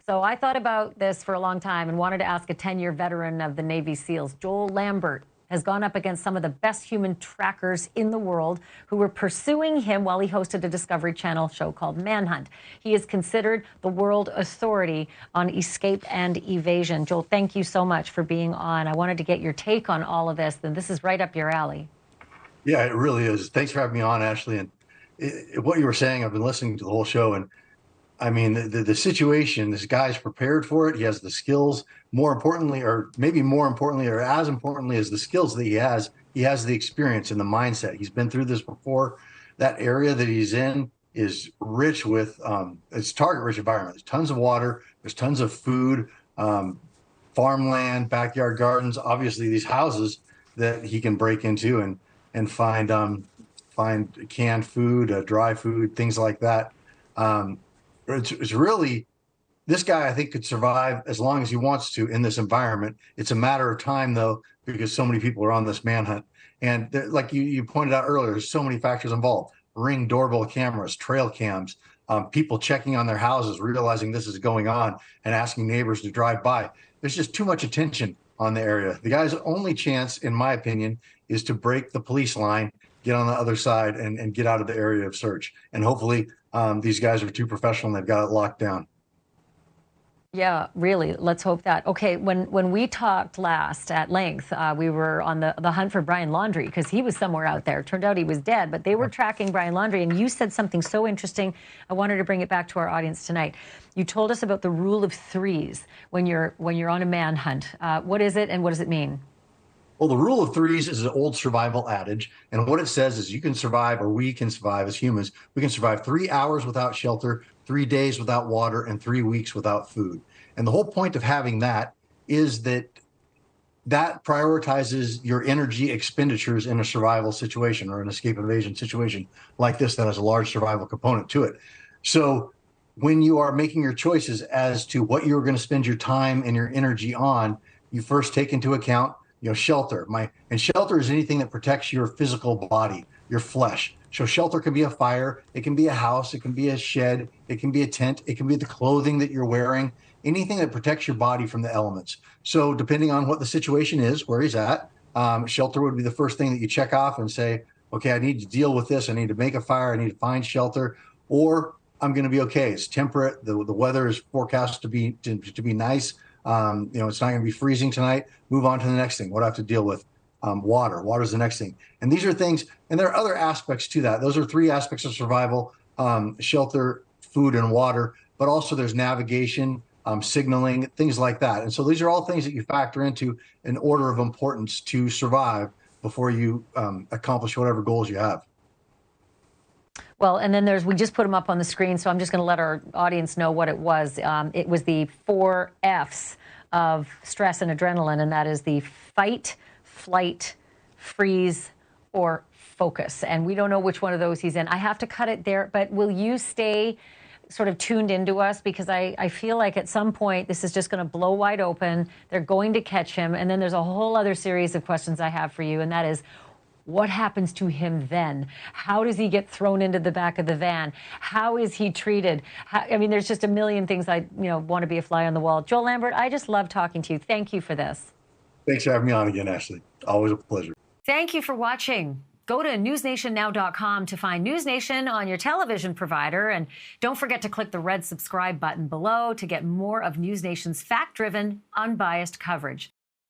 So I thought about this for a long time and wanted to ask a 10-year veteran of the Navy SEALs. Joel Lambert has gone up against some of the best human trackers in the world who were pursuing him while he hosted a Discovery Channel show called Manhunt. He is considered the world authority on escape and evasion. Joel, thank you so much for being on. I wanted to get your take on all of this, and this is right up your alley. Yeah, it really is. Thanks for having me on, Ashleigh. And what you were saying, I've been listening to the whole show, and I mean, the situation, this guy's prepared for it. He has the skills. More importantly, or maybe more importantly, or as importantly as the skills that he has the experience and the mindset. He's been through this before. That area that he's in is rich with, it's target-rich environment. There's tons of water. There's tons of food, farmland, backyard gardens. Obviously, these houses that he can break into and find canned food, dry food, things like that. It's really, this guy, I think, could survive as long as he wants to in this environment. It's a matter of time, though, because so many people are on this manhunt. And like you pointed out earlier, there's so many factors involved: Ring doorbell cameras, trail cams, people checking on their houses, realizing this is going on and asking neighbors to drive by. There's just too much attention on the area. The guy's only chance, in my opinion, is to break the police line, get on the other side, and get out of the area of search. And hopefully these guys are too professional and they've got it locked down. Yeah, really. Let's hope that. Okay, when we talked last at length, we were on the hunt for Brian Laundrie because he was somewhere out there. Turned out he was dead, but they were tracking Brian Laundrie. And you said something so interesting. I wanted to bring it back to our audience tonight. You told us about the rule of threes when you're on a manhunt. What is it and what does it mean? Well, the rule of threes is an old survival adage. And what it says is you can survive, or we can survive as humans. We can survive 3 hours without shelter, 3 days without water, and 3 weeks without food. And the whole point of having that is that prioritizes your energy expenditures in a survival situation or an escape and evasion situation like this that has a large survival component to it. So when you are making your choices as to what you're going to spend your time and your energy on, you first take into account shelter. And shelter is anything that protects your physical body, your flesh. So shelter can be a fire, it can be a house, it can be a shed, it can be a tent, it can be the clothing that you're wearing, anything that protects your body from the elements. So depending on what the situation is, where he's at, shelter would be the first thing that you check off and say, okay, I need to deal with this. I need to make a fire. I need to find shelter, or I'm going to be okay. It's temperate. The weather is forecast to be nice. It's not going to be freezing tonight. Move on to the next thing. What do I have to deal with? Water. Water is the next thing. And these are things, and there are other aspects to that. Those are 3 aspects of survival: shelter, food, and water. But also there's navigation, signaling, things like that. And so these are all things that you factor into an order of importance to survive before you accomplish whatever goals you have. Well, and then we just put them up on the screen, so I'm just going to let our audience know what it was. It was the 4 F's of stress and adrenaline, and that is the fight, flight, freeze, or focus. And we don't know which one of those he's in. I have to cut it there, but will you stay sort of tuned into us? Because I feel like at some point this is just going to blow wide open. They're going to catch him. And then there's a whole other series of questions I have for you, and that is, what happens to him then? How does he get thrown into the back of the van? How is he treated? There's just a million things I want to be a fly on the wall. Joel Lambert, I just love talking to you. Thank you for this. Thanks for having me on again, Ashleigh. Always a pleasure. Thank you for watching. Go to newsnationnow.com to find NewsNation on your television provider. And don't forget to click the red subscribe button below to get more of NewsNation's fact-driven, unbiased coverage.